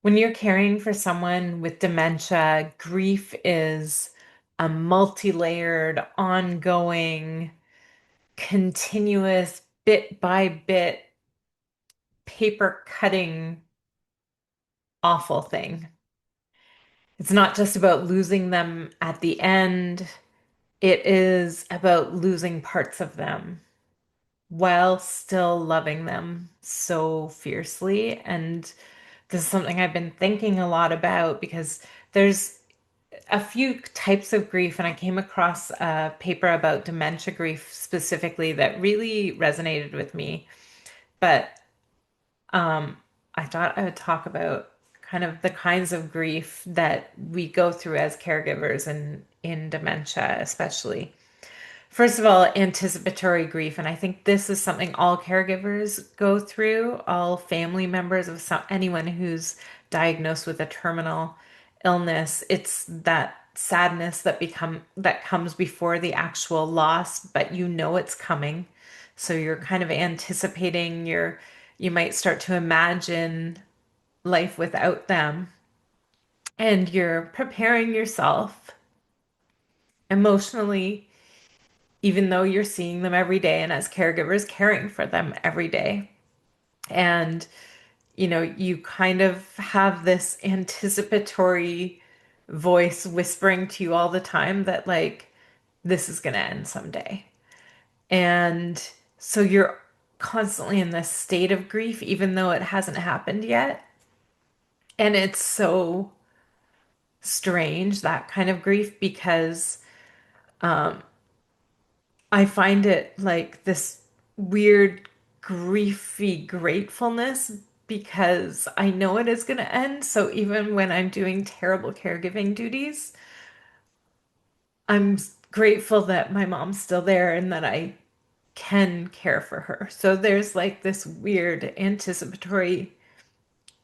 When you're caring for someone with dementia, grief is a multi-layered, ongoing, continuous, bit by bit, paper cutting, awful thing. It's not just about losing them at the end, it is about losing parts of them while still loving them so fiercely. And this is something I've been thinking a lot about because there's a few types of grief, and I came across a paper about dementia grief specifically that really resonated with me. But um, I thought I would talk about kind of the kinds of grief that we go through as caregivers and in dementia, especially. First of all, anticipatory grief, and I think this is something all caregivers go through, all family members of anyone who's diagnosed with a terminal illness. It's that sadness that comes before the actual loss, but you know it's coming. So you're kind of anticipating, you might start to imagine life without them, and you're preparing yourself emotionally even though you're seeing them every day and as caregivers caring for them every day. And, you kind of have this anticipatory voice whispering to you all the time that, like, this is going to end someday. And so you're constantly in this state of grief, even though it hasn't happened yet. And it's so strange, that kind of grief, because I find it like this weird, griefy gratefulness because I know it is going to end. So even when I'm doing terrible caregiving duties, I'm grateful that my mom's still there and that I can care for her. So there's like this weird anticipatory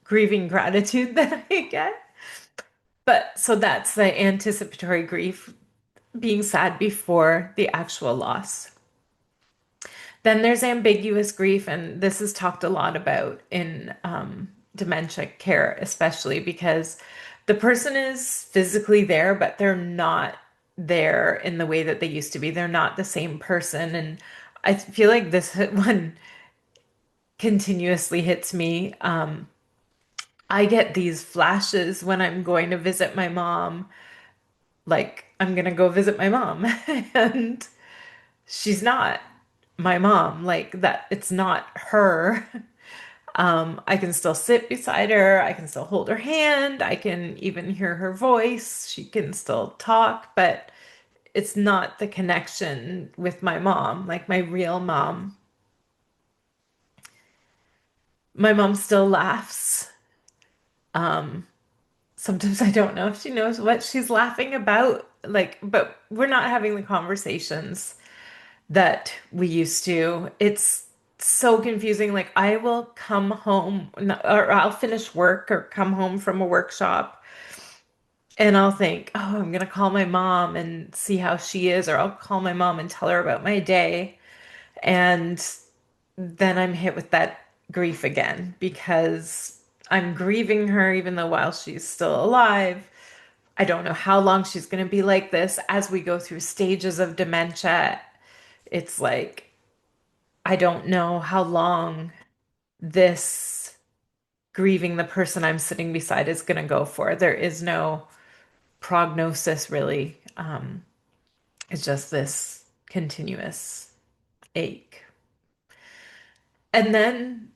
grieving gratitude that I get. But so that's the anticipatory grief, being sad before the actual loss. Then there's ambiguous grief, and this is talked a lot about in dementia care, especially because the person is physically there, but they're not there in the way that they used to be. They're not the same person. And I feel like this one continuously hits me. I get these flashes when I'm going to visit my mom, like I'm gonna go visit my mom, and she's not my mom, like that, it's not her. I can still sit beside her, I can still hold her hand, I can even hear her voice, she can still talk, but it's not the connection with my mom, like my real mom. My mom still laughs. Sometimes I don't know if she knows what she's laughing about, like, but we're not having the conversations that we used to. It's so confusing. Like I will come home or I'll finish work or come home from a workshop and I'll think, oh, I'm gonna call my mom and see how she is, or I'll call my mom and tell her about my day. And then I'm hit with that grief again because I'm grieving her even though while she's still alive. I don't know how long she's going to be like this as we go through stages of dementia. It's like I don't know how long this grieving the person I'm sitting beside is going to go for. There is no prognosis really. It's just this continuous ache. And then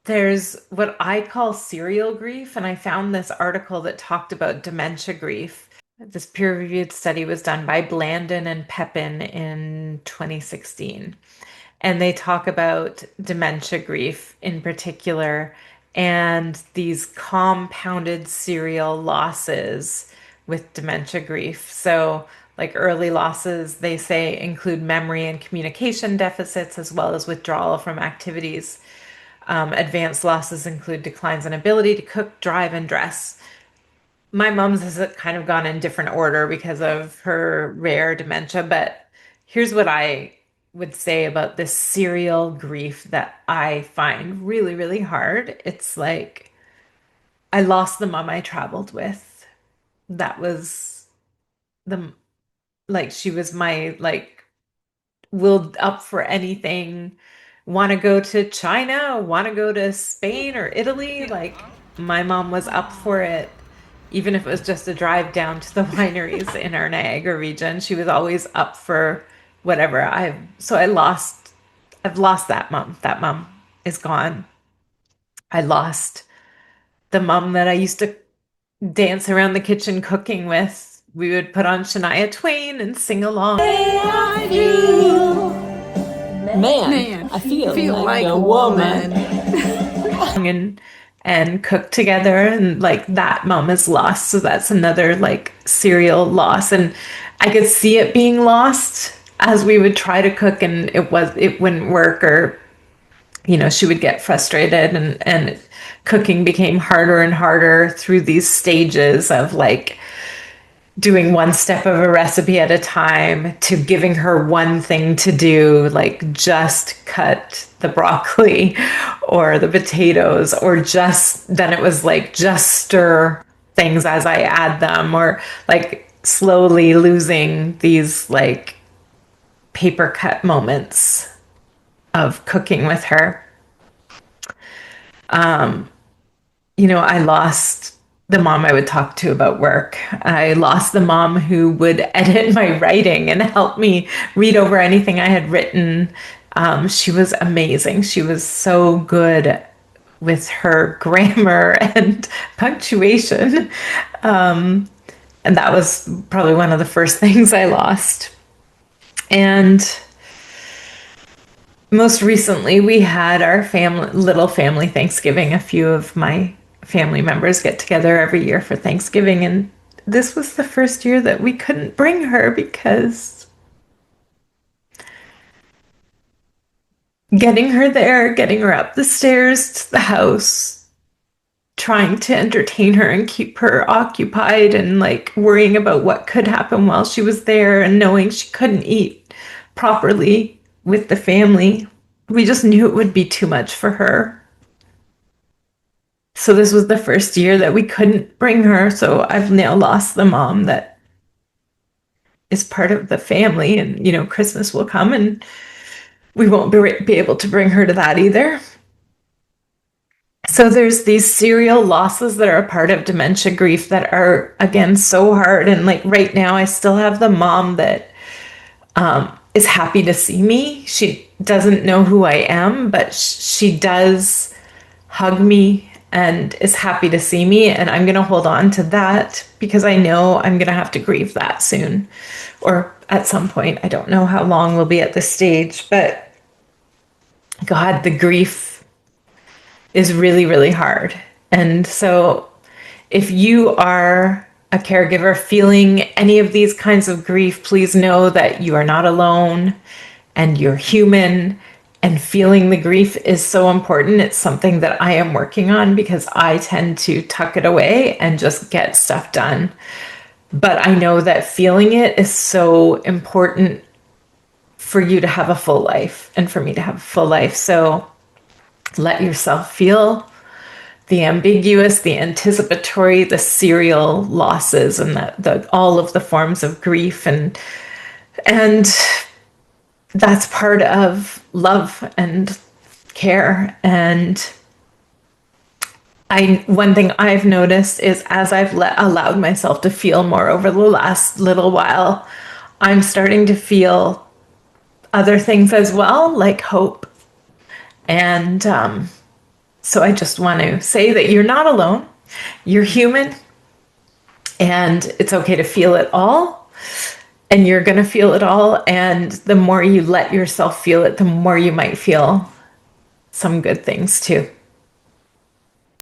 there's what I call serial grief, and I found this article that talked about dementia grief. This peer-reviewed study was done by Blandon and Pepin in 2016. And they talk about dementia grief in particular and these compounded serial losses with dementia grief. So, like early losses, they say include memory and communication deficits as well as withdrawal from activities. Advanced losses include declines in ability to cook, drive, and dress. My mom's has kind of gone in different order because of her rare dementia, but here's what I would say about this serial grief that I find really, really hard. It's like I lost the mom I traveled with. That was the like she was my like will up for anything. Want to go to China, want to go to Spain or Italy. Like my mom was up for it, even if it was just a drive down to the wineries in our Niagara region. She was always up for whatever. I've lost that mom. That mom is gone. I lost the mom that I used to dance around the kitchen cooking with. We would put on Shania Twain and sing along. Man, Man, I feel like like a a woman. woman. And cook together, and like that mom is lost, so that's another like serial loss. And I could see it being lost as we would try to cook, and it wouldn't work, or she would get frustrated, and cooking became harder and harder through these stages of like doing one step of a recipe at a time to giving her one thing to do, like just cut the broccoli or the potatoes, or just then it was like just stir things as I add them, or like slowly losing these like paper cut moments of cooking with her. I lost the mom I would talk to about work. I lost the mom who would edit my writing and help me read over anything I had written. She was amazing. She was so good with her grammar and punctuation. And that was probably one of the first things I lost. And most recently, we had our little family Thanksgiving. A few of my family members get together every year for Thanksgiving, and this was the first year that we couldn't bring her because getting her there, getting her up the stairs to the house, trying to entertain her and keep her occupied, and like worrying about what could happen while she was there, and knowing she couldn't eat properly with the family. We just knew it would be too much for her. So this was the first year that we couldn't bring her. So I've now lost the mom that is part of the family. And, Christmas will come and we won't be able to bring her to that either. So there's these serial losses that are a part of dementia grief that are, again, so hard. And like right now, I still have the mom that is happy to see me. She doesn't know who I am, but she does hug me and is happy to see me. And I'm going to hold on to that because I know I'm going to have to grieve that soon, or at some point. I don't know how long we'll be at this stage, but God, the grief is really, really hard. And so if you are a caregiver feeling any of these kinds of grief, please know that you are not alone and you're human, and feeling the grief is so important. It's something that I am working on because I tend to tuck it away and just get stuff done. But I know that feeling it is so important for you to have a full life and for me to have a full life. So let yourself feel the ambiguous, the anticipatory, the serial losses, and the all of the forms of grief, and that's part of love and care. And one thing I've noticed is as I've allowed myself to feel more over the last little while, I'm starting to feel other things as well, like hope. And so I just want to say that you're not alone. You're human, and it's okay to feel it all. And you're going to feel it all. And the more you let yourself feel it, the more you might feel some good things too.